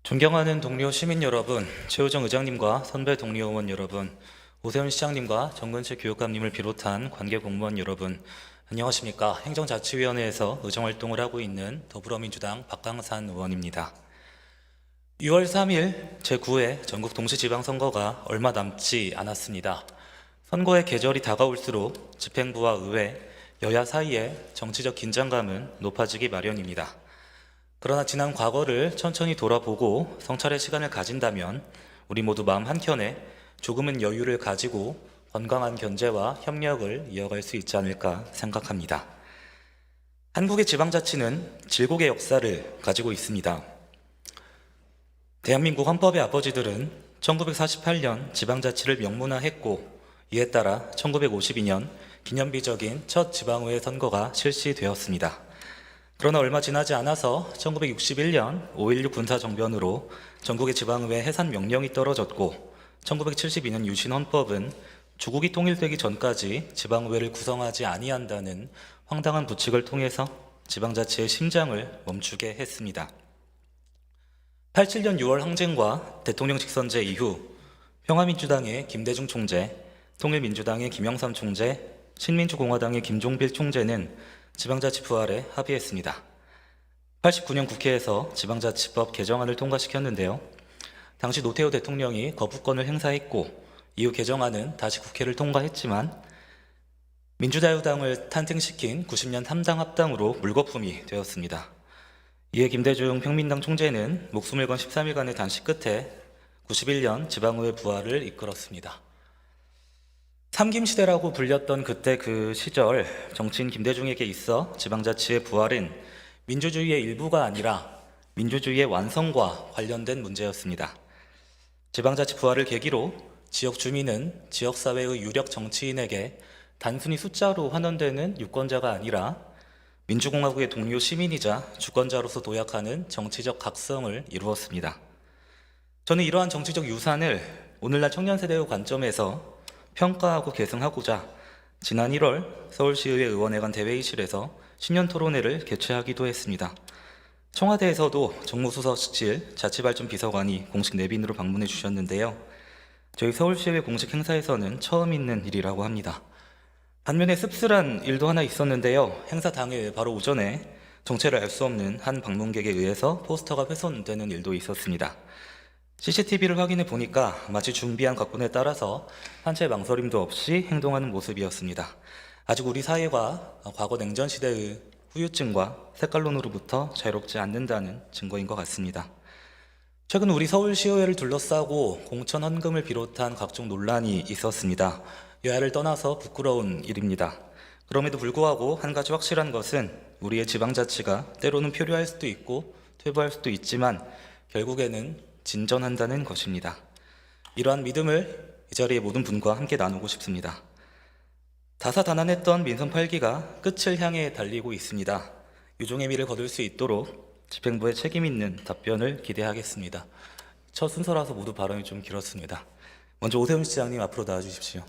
존경하는 동료 시민 여러분, 최우정 의장님과 선배 동료 의원 여러분, 오세훈 시장님과 정근실 교육감님을 비롯한 관계 공무원 여러분, 안녕하십니까. 행정자치위원회에서 의정활동을 하고 있는 더불어민주당 박강산 의원입니다. 6월 3일 제9회 전국 동시지방선거가 얼마 남지 않았습니다. 선거의 계절이 다가올수록 집행부와 의회, 여야 사이의 정치적 긴장감은 높아지기 마련입니다. 그러나 지난 과거를 천천히 돌아보고 성찰의 시간을 가진다면 우리 모두 마음 한켠에 조금은 여유를 가지고 건강한 견제와 협력을 이어갈 수 있지 않을까 생각합니다. 한국의 지방자치는 질곡의 역사를 가지고 있습니다. 대한민국 헌법의 아버지들은 1948년 지방자치를 명문화했고 이에 따라 1952년 기념비적인 첫 지방의회 선거가 실시되었습니다. 그러나 얼마 지나지 않아서 1961년 5.16 군사정변으로 전국의 지방의회 해산 명령이 떨어졌고 1972년 유신헌법은 조국이 통일되기 전까지 지방의회를 구성하지 아니한다는 황당한 부칙을 통해서 지방자치의 심장을 멈추게 했습니다. 87년 6월 항쟁과 대통령 직선제 이후 평화민주당의 김대중 총재, 통일민주당의 김영삼 총재, 신민주공화당의 김종필 총재는 지방자치 부활에 합의했습니다. 89년 국회에서 지방자치법 개정안을 통과시켰는데요. 당시 노태우 대통령이 거부권을 행사했고 이후 개정안은 다시 국회를 통과했지만 민주자유당을 탄생시킨 90년 3당 합당으로 물거품이 되었습니다. 이에 김대중 평민당 총재는 목숨을 건 13일간의 단식 끝에 91년 지방의회 부활을 이끌었습니다. 삼김시대라고 불렸던 그때 그 시절 정치인 김대중에게 있어 지방자치의 부활은 민주주의의 일부가 아니라 민주주의의 완성과 관련된 문제였습니다. 지방자치 부활을 계기로 지역 주민은 지역사회의 유력 정치인에게 단순히 숫자로 환원되는 유권자가 아니라 민주공화국의 동료 시민이자 주권자로서 도약하는 정치적 각성을 이루었습니다. 저는 이러한 정치적 유산을 오늘날 청년 세대의 관점에서 평가하고 계승하고자 지난 1월 서울시의회 의원회관 대회의실에서 신년토론회를 개최하기도 했습니다. 청와대에서도 정무수석실 자치발전비서관이 공식 내빈으로 방문해 주셨는데요. 저희 서울시의회 공식 행사에서는 처음 있는 일이라고 합니다. 반면에 씁쓸한 일도 하나 있었는데요. 행사 당일 바로 오전에 정체를 알 수 없는 한 방문객에 의해서 포스터가 훼손되는 일도 있었습니다. CCTV를 확인해 보니까 마치 준비한 각본에 따라서 한 채 망설임도 없이 행동하는 모습이었습니다. 아직 우리 사회가 과거 냉전 시대의 후유증과 색깔론으로부터 자유롭지 않는다는 증거인 것 같습니다. 최근 우리 서울시의회를 둘러싸고 공천 헌금을 비롯한 각종 논란이 있었습니다. 여야를 떠나서 부끄러운 일입니다. 그럼에도 불구하고 한 가지 확실한 것은 우리의 지방자치가 때로는 표류할 수도 있고 퇴보할 수도 있지만 결국에는 진전한다는 것입니다. 이러한 믿음을 이 자리의 모든 분과 함께 나누고 싶습니다. 다사다난했던 민선 8기가 끝을 향해 달리고 있습니다. 유종의 미를 거둘 수 있도록 집행부의 책임 있는 답변을 기대하겠습니다. 첫 순서라서 모두 발언이 좀 길었습니다. 먼저 오세훈 시장님 앞으로 나와주십시오.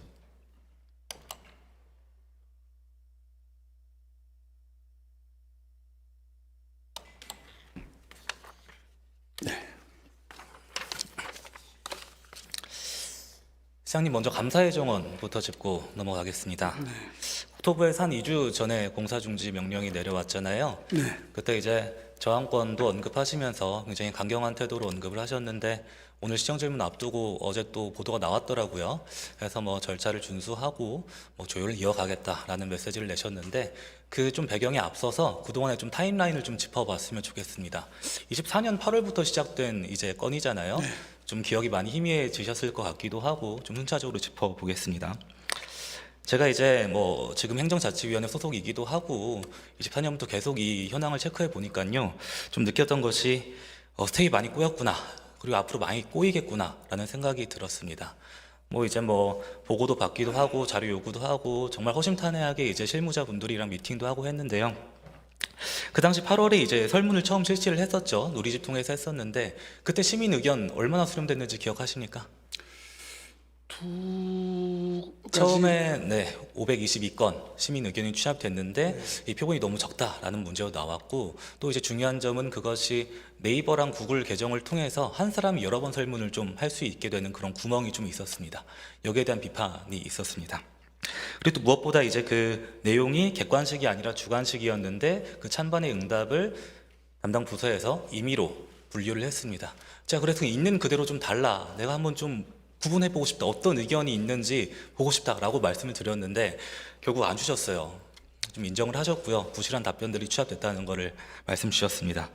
시장님 먼저 감사의 정원부터 짚고 넘어가겠습니다. 국토부에서 한 2주 전에 공사 중지 명령이 내려왔잖아요. 그때 이제 저항권도 언급하시면서 굉장히 강경한 태도로 언급을 하셨는데 오늘 시정 질문 앞두고 어제 또 보도가 나왔더라고요. 그래서 뭐 절차를 준수하고 뭐 조율을 이어가겠다라는 메시지를 내셨는데 그 좀 배경에 앞서서 그동안의 좀 타임라인을 좀 짚어봤으면 좋겠습니다. 24년 8월부터 시작된 이제 건이잖아요. 좀 기억이 많이 희미해지셨을 것 같기도 하고 좀 순차적으로 짚어보겠습니다. 제가 이제 뭐 지금 행정자치위원회 소속이기도 하고 24년부터 계속 이 현황을 체크해 보니까요. 좀 느꼈던 것이 스테이 많이 꼬였구나. 그리고 앞으로 많이 꼬이겠구나 라는 생각이 들었습니다. 뭐 이제 뭐 보고도 받기도 하고 자료 요구도 하고 정말 허심탄회하게 이제 실무자분들이랑 미팅도 하고 했는데요. 그 당시 8월에 이제 설문을 처음 실시를 했었죠. 누리집 통해서 했었는데 그때 시민 의견 얼마나 수렴됐는지 기억하십니까? 두 가지. 처음에 522건 시민 의견이 취합됐는데 이 표본이 너무 적다라는 문제가 나왔고, 또 이제 중요한 점은 그것이 네이버랑 구글 계정을 통해서 한 사람이 여러 번 설문을 좀 할 수 있게 되는 그런 구멍이 좀 있었습니다. 여기에 대한 비판이 있었습니다. 그리고 또 무엇보다 이제 그 내용이 객관식이 아니라 주관식이었는데 그 찬반의 응답을 담당 부서에서 임의로 분류를 했습니다. 제가 그래서 있는 그대로 좀 달라, 내가 한번 좀 구분해보고 싶다, 어떤 의견이 있는지 보고 싶다라고 말씀을 드렸는데 결국 안 주셨어요. 좀 인정을 하셨고요. 부실한 답변들이 취합됐다는 거를 말씀 주셨습니다.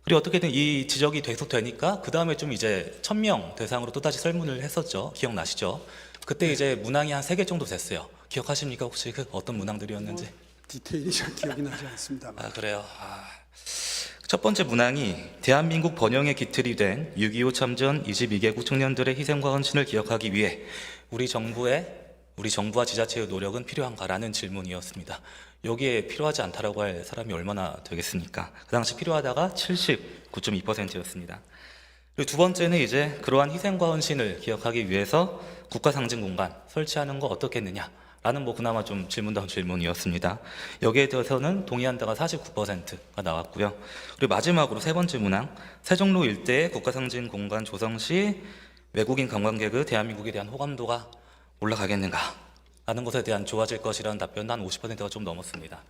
그리고 어떻게든 이 지적이 계속되니까 그 다음에 좀 이제 1000명 대상으로 또다시 설문을 했었죠. 기억나시죠? 그때 이제 문항이 한 3개 정도 됐어요. 기억하십니까? 혹시 그 어떤 문항들이었는지? 디테일이 잘 기억이 나지 않습니다. 아, 그래요. 첫 번째 문항이 대한민국 번영의 기틀이 된 6.25 참전 22개국 청년들의 희생과 헌신을 기억하기 위해 우리 정부와 지자체의 노력은 필요한가라는 질문이었습니다. 여기에 필요하지 않다라고 할 사람이 얼마나 되겠습니까? 그 당시 필요하다가 79.2%였습니다. 그리고 두 번째는 이제 그러한 희생과 헌신을 기억하기 위해서 국가상징공간 설치하는 거 어떻겠느냐 라는 그나마 좀 질문다운 질문이었습니다. 여기에 대해서는 동의한다가 49%가 나왔고요. 그리고 마지막으로 세 번째 문항, 세종로 일대의 국가상징공간 조성 시 외국인 관광객의 대한민국에 대한 호감도가 올라가겠는가 라는 것에 대한 좋아질 것이라는 답변은 한 50%가 좀 넘었습니다.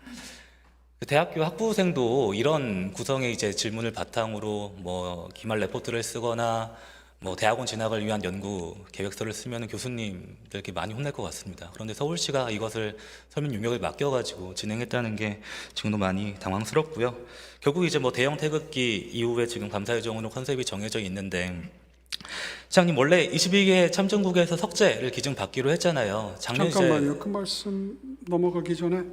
대학교 학부생도 이런 구성의 이제 질문을 바탕으로 기말 레포트를 쓰거나 대학원 진학을 위한 연구 계획서를 쓰면 교수님들께 많이 혼날 것 같습니다. 그런데 서울시가 이것을 설문 용역을 맡겨가지고 진행했다는 게 지금도 많이 당황스럽고요. 결국 이제 대형 태극기 이후에 지금 감사회정으로 컨셉이 정해져 있는데, 시장님 원래 22개 참전국에서 석재를 기증받기로 했잖아요. 잠깐만요. 그 말씀 넘어가기 전에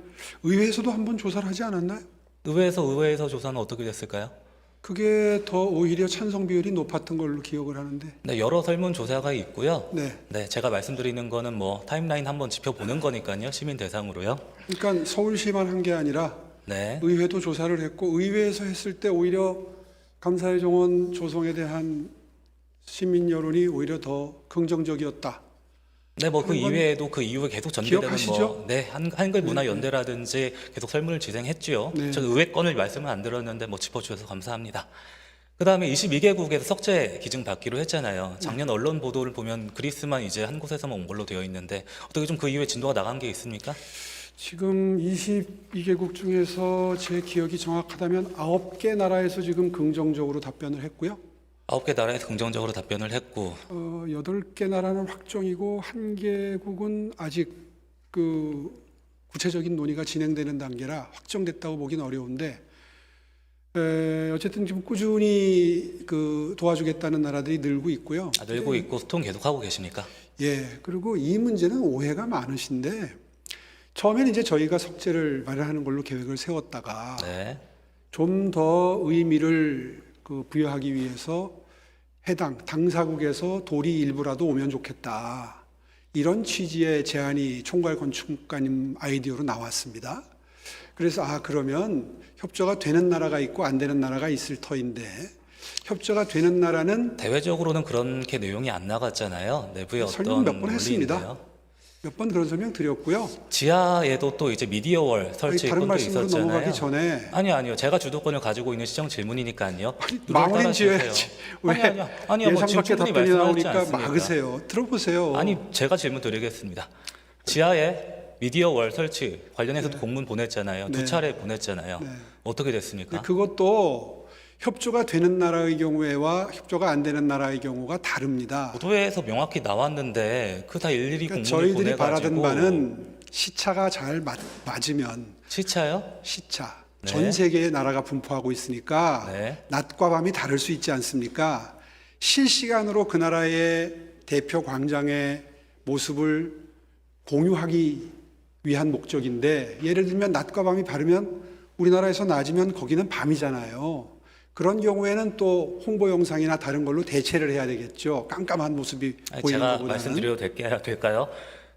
의회에서도 한번 조사를 하지 않았나요? 의회에서 조사는 어떻게 됐을까요? 그게 더 오히려 찬성 비율이 높았던 걸로 기억을 하는데. 네, 여러 설문조사가 있고요. 네. 제가 말씀드리는 거는 타임라인 한번 지켜보는 거니까요. 시민 대상으로요. 그러니까 서울시만 한 게 아니라 네. 의회도 조사를 했고, 의회에서 했을 때 오히려 감사의 정원 조성에 대한 시민 여론이 오히려 더 긍정적이었다. 네, 그 이외에도 그 이후에 계속 전개되는 기억하시죠? 한글 문화 연대라든지 계속 설문을 진행했죠. 네. 제가 의회 건을 말씀을 안 드렸는데 짚어주셔서 감사합니다. 그 다음에 22개국에서 석재 기증 받기로 했잖아요. 작년 언론 보도를 보면 그리스만 이제 한 곳에서만 온 걸로 되어 있는데 어떻게 좀 그 이후에 진도가 나간 게 있습니까? 지금 22개국 중에서 제 기억이 정확하다면 9개 나라에서 지금 긍정적으로 답변을 했고요. 9개 나라에서 긍정적으로 답변을 했고, 8개 나라는 확정이고 1개국은 아직 그 구체적인 논의가 진행되는 단계라 확정됐다고 보기는 어려운데, 어쨌든 지금 꾸준히 그 도와주겠다는 나라들이 늘고 있고요. 늘고 있고 소통 계속하고 계십니까? 예. 그리고 이 문제는 오해가 많으신데, 처음에는 이제 저희가 석재를 마련하는 걸로 계획을 세웠다가 네. 좀 더 의미를 부여하기 위해서 해당 당사국에서 돌이 일부라도 오면 좋겠다, 이런 취지의 제안이 총괄 건축가님 아이디어로 나왔습니다. 그래서 그러면 협조가 되는 나라가 있고 안 되는 나라가 있을 터인데, 협조가 되는 나라는 대외적으로는 그렇게 내용이 안 나갔잖아요. 내부에 설명 어떤 몇 번 했습니다. 몇 번 그런 설명 드렸고요. 지하에도 또 이제 미디어월 설치 다른 건도 말씀으로 있었잖아요. 넘어가기 전에 아니요. 제가 주도권을 가지고 있는 시정 질문이니까요. 마무리는 지어야지. 왜 아니요. 예상 지금 밖의 충분히 답변이 말씀하셨지 나오니까 않습니까? 막으세요. 들어보세요. 아니, 제가 질문 드리겠습니다. 지하에 미디어월 설치 관련해서도 공문 보냈잖아요. 네. 2차례 보냈잖아요. 네. 어떻게 됐습니까? 근데 그것도 협조가 되는 나라의 경우에와 협조가 안 되는 나라의 경우가 다릅니다. 보도에서 명확히 나왔는데 그 다 일일이 그러니까 공문을 저희들이 바라던 보내가지고. 바는 시차가 잘 맞으면, 시차요? 시차 네. 전 세계의 나라가 분포하고 있으니까 네. 낮과 밤이 다를 수 있지 않습니까? 실시간으로 그 나라의 대표 광장의 모습을 공유하기 위한 목적인데, 예를 들면 낮과 밤이 다르면 우리나라에서 낮이면 거기는 밤이잖아요. 그런 경우에는 또 홍보 영상이나 다른 걸로 대체를 해야 되겠죠. 깜깜한 모습이 보이는 제가 것보다는. 말씀드려도 될까요?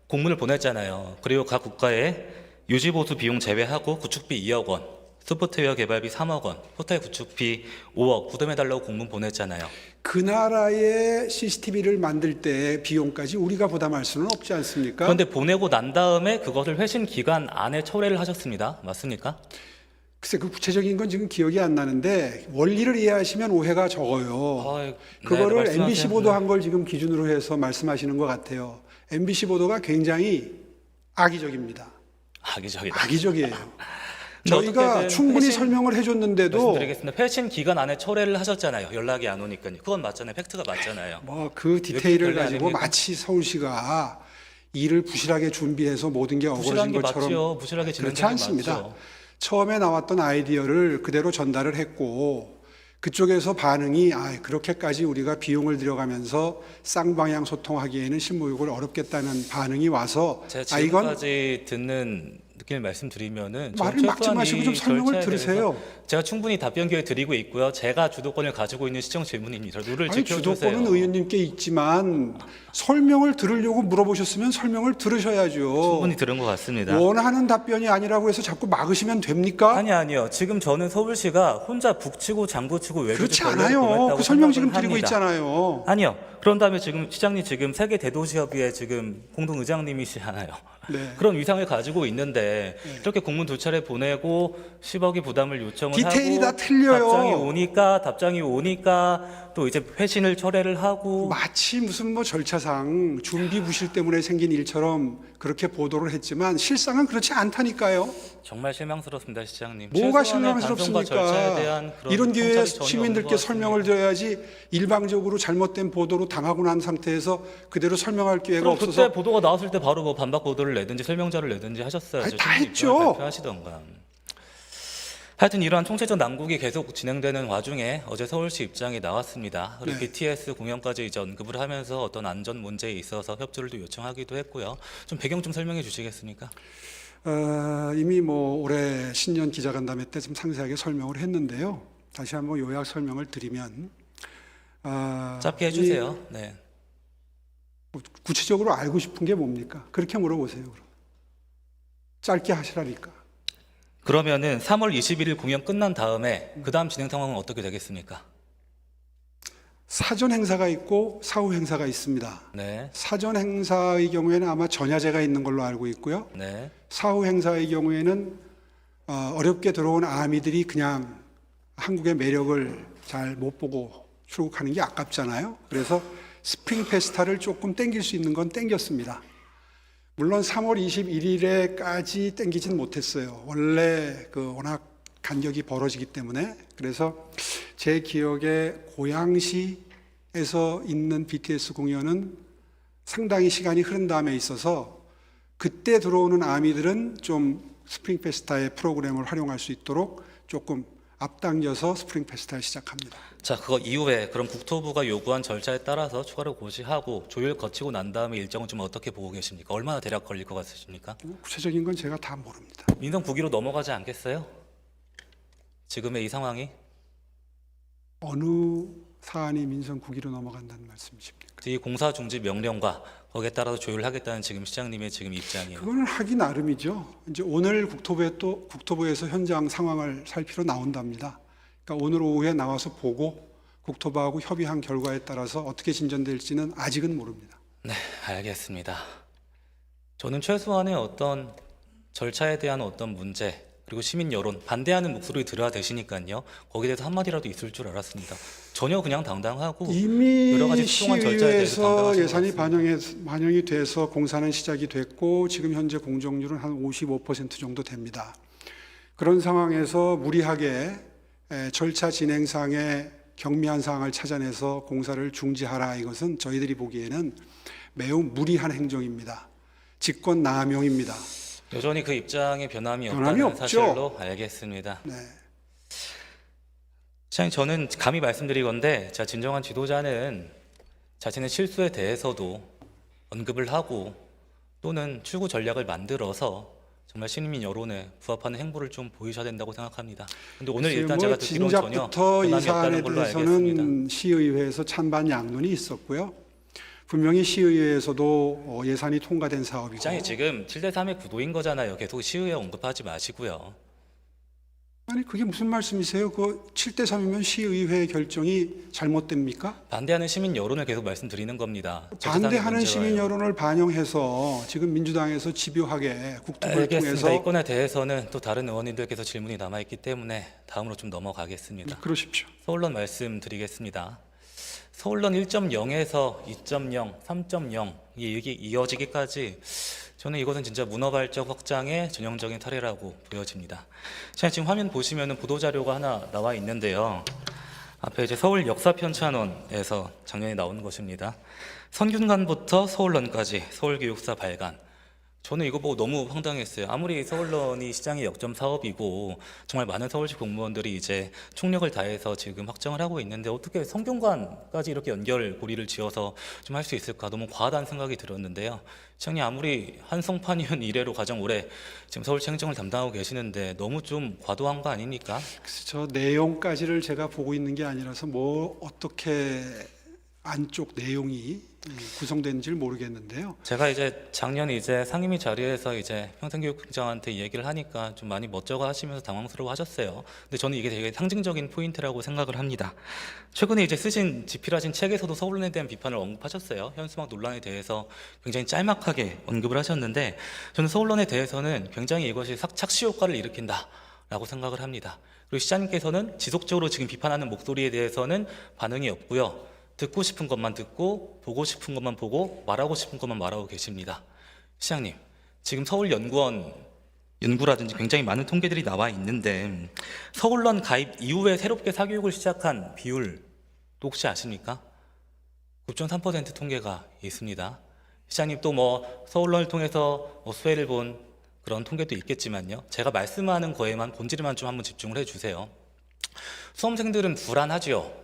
공문을 보냈잖아요. 그리고 각 국가에 유지보수 비용 제외하고 구축비 2억 원, 소프트웨어 개발비 3억 원, 호텔 구축비 5억 부담해달라고 공문 보냈잖아요. 그 나라의 CCTV를 만들 때 비용까지 우리가 부담할 수는 없지 않습니까? 그런데 보내고 난 다음에 그것을 회신 기간 안에 철회를 하셨습니다. 맞습니까? 글쎄 그 구체적인 건 지금 기억이 안 나는데 원리를 이해하시면 오해가 적어요. 네, 그거를 말씀하세요. MBC 보도한 걸 지금 기준으로 해서 말씀하시는 것 같아요. MBC 보도가 굉장히 악의적입니다. 악의적이다. 악의적이에요. 근데 저희가 어떻게든 충분히 회신- 설명을 해줬는데도 말씀드리겠습니다. 회신 기간 안에 철회를 하셨잖아요. 연락이 안 오니까요. 그건 맞잖아요. 팩트가 맞잖아요. 뭐 그 디테일을 별거 가지고 아닙니까? 마치 서울시가 일을 부실하게 준비해서 모든 게 부실한 어그러진 게 것처럼 맞죠. 부실하게 진행된 그렇지 게 않습니다. 맞죠. 처음에 나왔던 아이디어를 그대로 전달을 했고 그쪽에서 반응이 그렇게까지 우리가 비용을 들여가면서 쌍방향 소통하기에는 실무욕을 어렵겠다는 반응이 와서 제가 이건 지금까지 듣는 느낌을 말씀드리면은 말을 저는 막지 최소한 마시고 이 좀 설명을 절차에 들으세요. 대해서 제가 충분히 답변 기회 드리고 있고요. 제가 주도권을 가지고 있는 시청 질문입니다. 룰을 아니, 지켜주세요. 주도권은 의원님께 있지만 설명을 들으려고 물어보셨으면 설명을 들으셔야죠. 충분히 들은 것 같습니다. 원하는 답변이 아니라고 해서 자꾸 막으시면 됩니까? 아니요. 지금 저는 서울시가 혼자 북치고 장구치고 그렇지 외교적 않아요. 그 설명 지금 드리고 있잖아요. 아니요. 그런 다음에 지금 시장님 지금 세계 대도시협의회 지금 공동 의장님이시잖아요. 네. 그런 위상을 가지고 있는데 이렇게 공문 2차례 보내고 10억의 부담을 요청을 디테일이 하고 다 틀려요. 답장이 오니까 또 이제 회신을 철회를 하고 마치 무슨 뭐 절차상 준비 부실 때문에 생긴 일처럼 그렇게 보도를 했지만 실상은 그렇지 않다니까요. 정말 실망스럽습니다, 시장님. 뭐가 최소한의 반성과 절차에 실망스럽습니까? 대한 그런 이런 기회에 통찰이 전혀 시민들께 없는 것 설명을 같습니다. 드려야지 일방적으로 잘못된 보도로 당하고 난 상태에서 그대로 설명할 기회가 그럼 없어서 그때 보도가 나왔을 때 바로 뭐 반박 보도를 내든지 설명자를 내든지 하셨어야죠. 아니, 다 신문 했죠. 입장을 발표하시던가. 하여튼 이러한 총체적 난국이 계속 진행되는 와중에 어제 서울시 입장이 나왔습니다. 그리고 네. BTS 공연까지 이제 언급을 하면서 어떤 안전 문제에 있어서 협조를 또 요청하기도 했고요. 좀 배경 좀 설명해 주시겠습니까? 이미 뭐 올해 신년 기자간담회 때 좀 상세하게 설명을 했는데요. 다시 한번 요약 설명을 드리면 짧게 해주세요. 네. 구체적으로 알고 싶은 게 뭡니까? 그렇게 물어보세요. 그럼. 짧게 하시라니까. 그러면은 3월 21일 공연 끝난 다음에 그 다음 진행 상황은 어떻게 되겠습니까? 사전 행사가 있고 사후 행사가 있습니다. 네. 사전 행사의 경우에는 아마 전야제가 있는 걸로 알고 있고요. 네. 사후 행사의 경우에는 어렵게 들어온 아미들이 그냥 한국의 매력을 잘 못 보고 출국하는 게 아깝잖아요. 그래서 스프링 페스타를 조금 땡길 수 있는 건 땡겼습니다. 물론 3월 21일에까지 땡기진 못했어요. 원래 그 워낙 간격이 벌어지기 때문에. 그래서 제 기억에 고양시에서 있는 BTS 공연은 상당히 시간이 흐른 다음에 있어서 그때 들어오는 아미들은 좀 스프링 페스타의 프로그램을 활용할 수 있도록 조금 앞당겨서 스프링 페스타를 시작합니다. 자, 그거 이후에 그럼 국토부가 요구한 절차에 따라서 추가로 고시하고 조율 거치고 난 다음에 일정은 좀 어떻게 보고 계십니까? 얼마나 대략 걸릴 것 같으십니까? 구체적인 건 제가 다 모릅니다. 민선 9기로 넘어가지 않겠어요? 지금의 이 상황이? 어느 사안이 민선 9기로 넘어간다는 말씀이십니까? 이 공사 중지 명령과 거기에 따라서 조율하겠다는 지금 시장님의 지금 입장이에요. 그거는 하기 나름이죠. 이제 오늘 국토부에서 현장 상황을 살피러 나온답니다. 그러니까 오늘 오후에 나와서 보고 국토부하고 협의한 결과에 따라서 어떻게 진전될지는 아직은 모릅니다. 네, 알겠습니다. 저는 최소한의 어떤 절차에 대한 어떤 문제 그리고 시민 여론 반대하는 목소리 들어야 되시니까요. 거기에 대해서 한마디라도 있을 줄 알았습니다. 전혀 그냥 당당하고 이미 여러 가지 수동한 절차에 대해서 시의회에서 당당하신 예산이 것 같습니다. 반영이 돼서 공사는 시작이 됐고 지금 현재 공정률은 한 55% 정도 됩니다. 그런 상황에서 무리하게 절차 진행상의 경미한 사항을 찾아내서 공사를 중지하라 이것은 저희들이 보기에는 매우 무리한 행정입니다. 직권 남용입니다. 여전히 그 입장에 변함이 변함이 없다는 없죠. 사실로 알겠습니다. 네. 시장님, 저는 감히 말씀드리건데 자, 진정한 지도자는 자신의 실수에 대해서도 언급을 하고 또는 출구 전략을 만들어서 정말 시민 여론에 부합하는 행보를 좀 보이셔야 된다고 생각합니다. 근데 오늘 일단 제가 듣기로는 전혀 진작부터 이 변함이 사안에 없다는 걸로 알겠습니다. 대해서는 시의회에서 찬반 양론이 있었고요. 분명히 시의회에서도 예산이 통과된 사업이고 시장이 지금 7대3의 구도인 거잖아요. 계속 시의회 언급하지 마시고요. 아니 그게 무슨 말씀이세요? 그 7대 3이면 시의회 결정이 잘못됩니까? 반대하는 시민 여론을 계속 말씀드리는 겁니다. 반대하는 시민 여론을 반영해서 지금 민주당에서 집요하게 국토를 알겠습니다. 통해서 이 건에 대해서는 또 다른 의원님들께서 질문이 남아있기 때문에 다음으로 좀 넘어가겠습니다. 그러십시오. 서울론 말씀드리겠습니다. 서울론 1.0에서 2.0, 3.0 이게 이어지기까지 저는 이것은 진짜 문어발적 확장의 전형적인 사례라고 보여집니다. 지금 화면 보시면은 보도자료가 하나 나와 있는데요. 앞에 이제 서울 역사편찬원에서 작년에 나온 것입니다. 선균관부터 서울론까지 서울교육사 발간. 저는 이거 보고 너무 황당했어요. 아무리 서울론이 시장의 역점 사업이고 정말 많은 서울시 공무원들이 이제 총력을 다해서 지금 확정을 하고 있는데 어떻게 성균관까지 이렇게 연결 고리를 지어서 좀 할 수 있을까 너무 과하다는 생각이 들었는데요. 시장님 아무리 한성판이온 이래로 가장 오래 지금 서울시 행정을 담당하고 계시는데 너무 좀 과도한 거 아닙니까? 그래서 저 내용까지를 제가 보고 있는 게 아니라서 뭐 어떻게 안쪽 내용이 구성되는지를 모르겠는데요. 제가 이제 작년에 이제 상임위 자리에서 이제 평생교육청장한테 얘기를 하니까 좀 많이 멋쩍어 하시면서 당황스러워 하셨어요. 근데 저는 이게 되게 상징적인 포인트라고 생각을 합니다. 최근에 이제 쓰신 집필하신 책에서도 서울론에 대한 비판을 언급하셨어요. 현수막 논란에 대해서 굉장히 짤막하게 언급을 하셨는데 저는 서울론에 대해서는 굉장히 이것이 착시 효과를 일으킨다라고 생각을 합니다. 그리고 시장님께서는 지속적으로 지금 비판하는 목소리에 대해서는 반응이 없고요. 듣고 싶은 것만 듣고 보고 싶은 것만 보고 말하고 싶은 것만 말하고 계십니다. 시장님, 지금 서울연구원 연구라든지 굉장히 많은 통계들이 나와 있는데 서울론 가입 이후에 새롭게 사교육을 시작한 비율 혹시 아십니까? 9.3% 통계가 있습니다. 시장님 또 뭐 서울론을 통해서 수혜를 본 그런 통계도 있겠지만요. 제가 말씀하는 거에만 본질에만 좀 한번 집중을 해주세요. 수험생들은 불안하죠.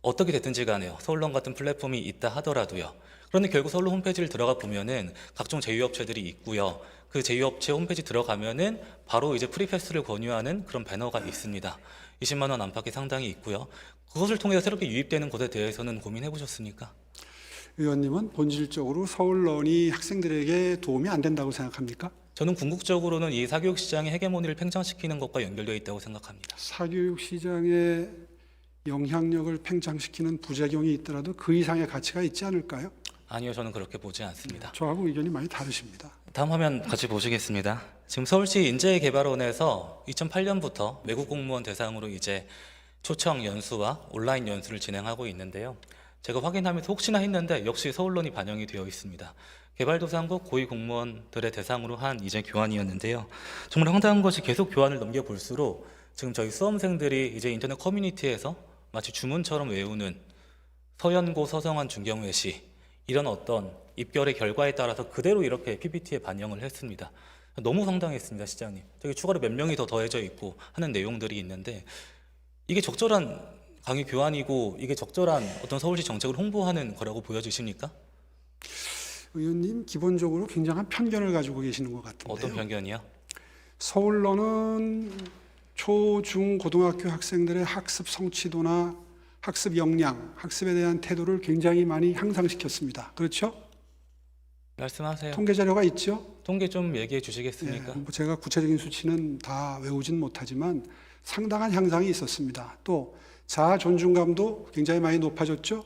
어떻게 됐든지 간에요. 서울론 같은 플랫폼이 있다 하더라도요. 그런데 결국 서울론 홈페이지를 들어가 보면은 각종 제휴업체들이 있고요. 그 제휴업체 홈페이지 들어가면은 바로 이제 프리패스를 권유하는 그런 배너가 있습니다. 20만 원 안팎이 상당히 있고요. 그것을 통해서 새롭게 유입되는 것에 대해서는 고민해 보셨습니까? 의원님은 본질적으로 서울론이 학생들에게 도움이 안 된다고 생각합니까? 저는 궁극적으로는 이 사교육 시장의 헤게모니를 팽창시키는 것과 연결되어 있다고 생각합니다. 사교육 시장의 영향력을 팽창시키는 부작용이 있더라도 그 이상의 가치가 있지 않을까요? 아니요, 저는 그렇게 보지 않습니다. 저하고 의견이 많이 다르십니다. 다음 화면 같이 보시겠습니다. 지금 서울시 인재개발원에서 2008년부터 외국 공무원 대상으로 이제 초청 연수와 온라인 연수를 진행하고 있는데요. 제가 확인하면서 혹시나 했는데 역시 서울론이 반영이 되어 있습니다. 개발도상국 고위 공무원들의 대상으로 한 이제 교환이었는데요. 정말 황당한 것이 계속 교환을 넘겨볼수록 지금 저희 수험생들이 이제 인터넷 커뮤니티에서 마치 주문처럼 외우는 서연고 서성한 중경외시 이런 어떤 입결의 결과에 따라서 그대로 이렇게 PPT에 반영을 했습니다. 너무 황당했습니다, 시장님. 저기 추가로 몇 명이 더 더해져 있고 하는 내용들이 있는데 이게 적절한 강의 교환이고 이게 적절한 어떤 서울시 정책을 홍보하는 거라고 보여지십니까? 의원님 기본적으로 굉장한 편견을 가지고 계시는 것 같은데요. 어떤 편견이요? 서울론은 초, 중, 고등학교 학생들의 학습 성취도나 학습 역량, 학습에 대한 태도를 굉장히 많이 향상시켰습니다. 그렇죠? 말씀하세요. 통계 자료가 있죠? 통계 좀 얘기해 주시겠습니까? 뭐 제가 구체적인 수치는 다 외우진 못하지만 상당한 향상이 있었습니다. 또 자아 존중감도 굉장히 많이 높아졌죠.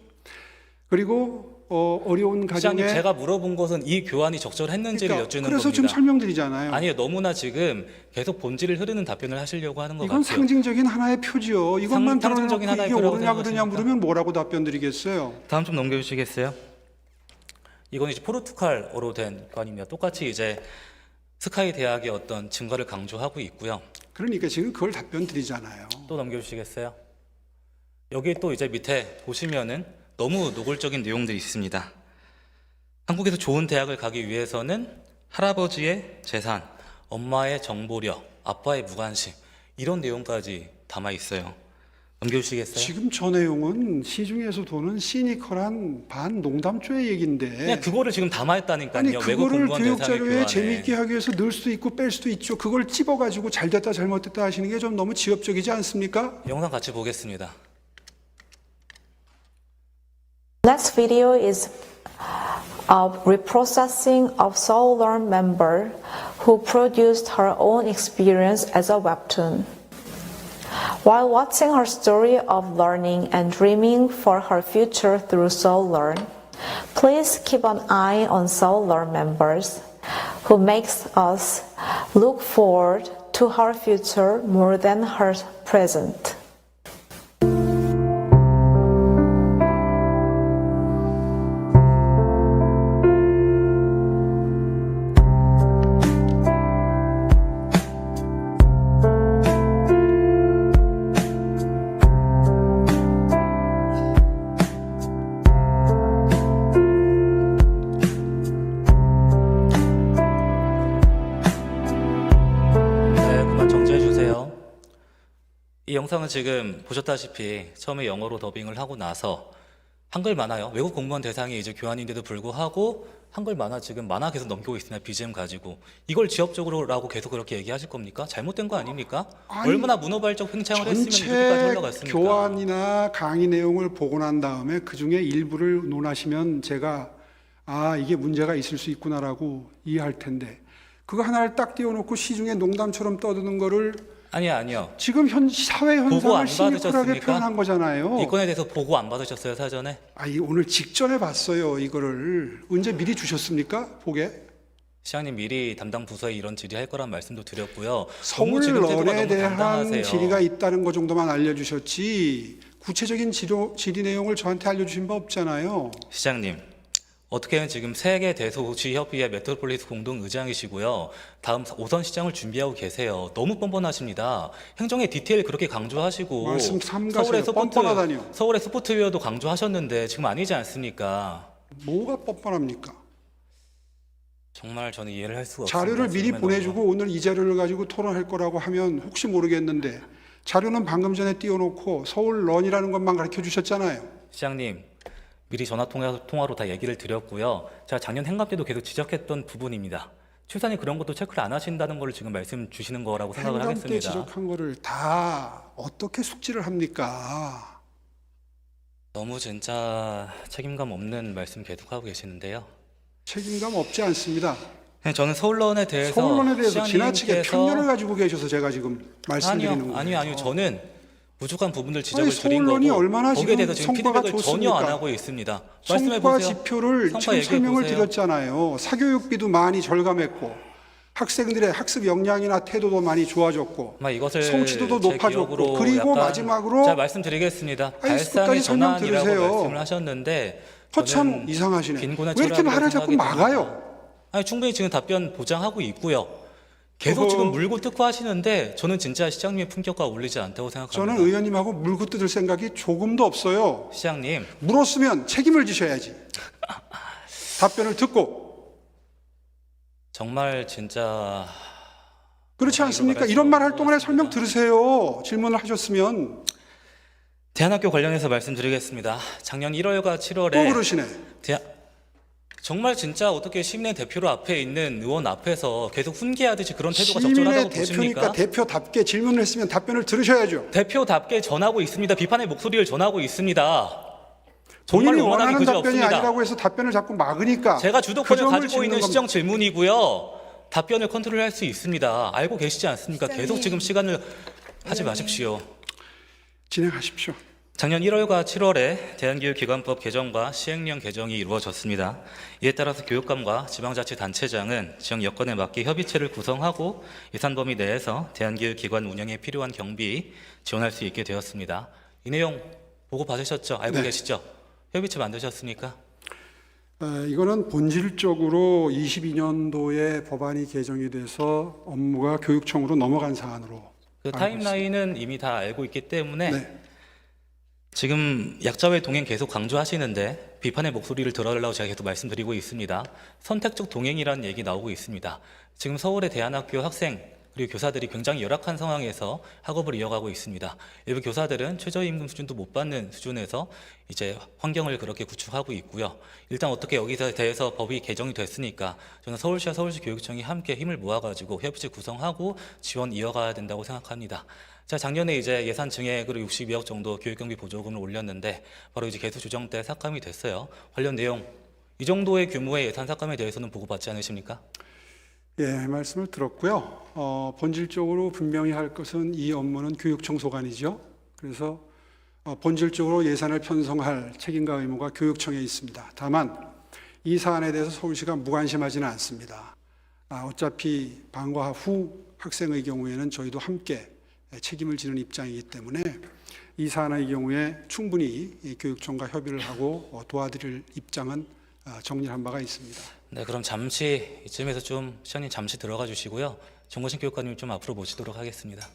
그리고 어려운 시장님, 가정에 제가 물어본 것은 이 교환이 적절했는지를 여쭈는 그래서 겁니다. 지금 설명드리잖아요. 아니요, 너무나 지금 계속 본질을 흐르는 답변을 하시려고 하는 것 이건 같아요. 상징적인 하나의 표지요. 이것만 상징적인 들어놓고 하나의 이게 표라고 옳으냐 그러냐 생각하십니까? 물으면 뭐라고 답변 드리겠어요? 다음 좀 넘겨주시겠어요? 이건 이제 포르투갈어로 된 교환입니다. 똑같이 이제 스카이 대학의 어떤 증거를 강조하고 있고요. 그러니까 지금 그걸 답변 드리잖아요. 또 넘겨주시겠어요? 여기 또 이제 밑에 보시면은 너무 노골적인 내용들이 있습니다. 한국에서 좋은 대학을 가기 위해서는 할아버지의 재산, 엄마의 정보력, 아빠의 무관심 이런 내용까지 담아 있어요. 넘겨주시겠어요? 지금 저 내용은 시중에서 도는 시니컬한 반농담조의 얘기인데 그냥 그거를 지금 담아있다니까요. 아니 외국 그거를 공무원 교육 대상의 자료에 교환에. 재미있게 하기 위해서 넣을 수도 있고 뺄 수도 있죠. 그걸 찝어가지고 잘됐다 잘못됐다 하시는 게 좀 너무 지엽적이지 않습니까? 영상 같이 보겠습니다. Next video is of reprocessing of Soul Learn member who produced her own experience as a webtoon. While watching her story of learning and dreaming for her future through Soul Learn, please keep an eye on Soul Learn members who makes us look forward to her future more than her present. 네, 그만 정지해 주세요. 이 영상은 지금 보셨다시피 처음에 영어로 더빙을 하고 나서 한글 만화요. 외국 공무원 대상이 이제 교환인데도 불구하고 한글 만화 지금 만화 계속 넘기고 있습니다. BGM 가지고 이걸 지역적으로라고 계속 그렇게 얘기하실 겁니까? 잘못된 거 아닙니까? 아니, 얼마나 문어발적 횡창을 했으면 전체 이렇게까지 흘러갔습니까? 교환이나 강의 내용을 보고 난 다음에 그 중에 일부를 논하시면 제가 이게 문제가 있을 수 있구나라고 이해할 텐데 그거 하나를 딱 띄워놓고 시중에 농담처럼 떠드는 거를 아니요. 지금 사회 보고 안 현상을 시니컬하게 받으셨습니까? 표현한 거잖아요. 이 건에 대해서 보고 안 받으셨어요, 사전에? 오늘 직전에 봤어요. 이거를 언제 미리 주셨습니까? 보게. 시장님 미리 담당 부서에 이런 질의할 거란 말씀도 드렸고요. 서울 너무 지금 태도가 런에 너무 대한 당당하세요. 질의가 있다는 것 정도만 알려주셨지 구체적인 질의 내용을 저한테 알려주신 바 없잖아요. 시장님, 어떻게는 지금 세계 대도시협의회 메트로폴리스 공동의장이시고요. 다음 5선 시장을 준비하고 계세요. 너무 뻔뻔하십니다. 행정의 디테일 그렇게 강조하시고 말씀 삼가세요. 뻔뻔하다니요. 서울의 스포츠웨어도 강조하셨는데 지금 아니지 않습니까? 뭐가 뻔뻔합니까? 정말 저는 이해를 할 수가 없습니다. 자료를 미리 지금의 보내주고 오늘 이 자료를 가지고 토론할 거라고 하면 혹시 모르겠는데 자료는 방금 전에 띄워놓고 서울 런이라는 것만 가르쳐 주셨잖아요. 시장님, 미리 통화로 다 얘기를 드렸고요. 제가 작년 행감 때도 계속 지적했던 부분입니다. 추산이 그런 것도 체크를 안 하신다는 걸 지금 말씀 주시는 거라고 생각을 행정 때 하겠습니다. 지적한 거를 다 어떻게 숙지를 합니까? 너무 진짜 책임감 없는 말씀 계속하고 계시는데요. 책임감 없지 않습니다. 그냥 저는 서울론에 대해서 서울론에 대해서 지나치게 시장님께서- 편견을 가지고 계셔서 제가 지금 말씀드리는 거예요. 아니요. 저는 부족한 부분들 지적을 드린 서울론이 거고 얼마나 거기에 지금 대해서 지금 성과가 피드백을 전혀 좋습니까? 안 하고 있습니다. 말씀해 성과 보세요. 지표를 성과 지금 얘기해 설명을 보세요. 드렸잖아요. 사교육비도 많이 절감했고 학생들의 학습 역량이나 태도도 많이 좋아졌고 아마 이것을 성취도도 제 높아졌고 기억으로 그리고 약간 마지막으로 자 말씀드리겠습니다. 끝까지 발상의 설명 전환이라고 들으세요. 말씀을 하셨는데 허참 저는 이상하시네. 빈곤의 왜 이렇게 철학이라고 말을 자꾸 생각이 듭니다. 막아요? 아니 충분히 지금 답변 보장하고 있고요. 계속 어허. 지금 물고 뜯고 하시는데 저는 진짜 시장님의 품격과 어울리지 않다고 생각합니다. 저는 의원님하고 물고 뜯을 생각이 조금도 없어요. 시장님 물었으면 책임을 지셔야지. 답변을 듣고 정말 진짜 그렇지 않습니까? 이런 말 할 동안에 설명 들으세요. 질문을 하셨으면 대안학교 관련해서 말씀드리겠습니다. 작년 1월과 또 7월에 그러시네. 정말 진짜 어떻게 시민의 대표로 앞에 있는 의원 앞에서 계속 훈계하듯이 그런 태도가 시민의 적절하다고 대표니까 보십니까? 대표답게 질문을 했으면 답변을 들으셔야죠. 대표답게 전하고 있습니다. 비판의 목소리를 전하고 있습니다. 정말 본인이 응원하기 원하는 그지 답변이 없습니다. 아니라고 해서 답변을 자꾸 막으니까 제가 그 주도권을 점을 가지고 짚는 있는 겁니다. 시정 질문이고요. 답변을 컨트롤할 수 있습니다. 알고 계시지 않습니까? 계속 지금 시간을 하지 마십시오. 진행하십시오. 작년 1월과 7월에 대한교육기관법 개정과 시행령 개정이 이루어졌습니다. 이에 따라서 교육감과 지방자치단체장은 지역 여건에 맞게 협의체를 구성하고 예산 범위 내에서 대한교육기관 운영에 필요한 경비 지원할 수 있게 되었습니다. 이 내용 보고 받으셨죠? 알고 네. 계시죠? 협의체 만드셨습니까? 이거는 본질적으로 22년도에 법안이 개정이 돼서 업무가 교육청으로 넘어간 사안으로 그 타임라인은 이미 다 알고 있기 때문에 네. 지금 약자와의 동행 계속 강조하시는데 비판의 목소리를 들어달라고 제가 계속 말씀드리고 있습니다. 선택적 동행이라는 얘기 나오고 있습니다. 지금 서울의 대안학교 학생 그리고 교사들이 굉장히 열악한 상황에서 학업을 이어가고 있습니다. 일부 교사들은 최저임금 수준도 못 받는 수준에서 이제 환경을 그렇게 구축하고 있고요. 일단 어떻게 여기서 대해서 법이 개정이 됐으니까 저는 서울시와 서울시 교육청이 함께 힘을 모아가지고 협의체 구성하고 지원 이어가야 된다고 생각합니다. 자, 작년에 이제 예산 증액으로 62억 정도 교육경비 보조금을 올렸는데 바로 이제 개수 조정 때 삭감이 됐어요. 관련 내용 이 정도의 규모의 예산 삭감에 대해서는 보고받지 않으십니까? 예, 말씀을 들었고요. 본질적으로 분명히 할 것은 이 업무는 교육청 소관이죠. 그래서 본질적으로 예산을 편성할 책임과 의무가 교육청에 있습니다. 다만 이 사안에 대해서 서울시가 무관심하지는 않습니다. 어차피 방과 후 학생의 경우에는 저희도 함께 책임을 지는 입장이기 때문에 이 사안의 경우에 충분히 교육청과 협의를 하고 도와드릴 입장은 정리한 바가 있습니다. 네, 그럼 잠시 이쯤에서 좀 시장님 잠시 들어가 주시고요. 정보신 교육관님 좀 앞으로 모시도록 하겠습니다.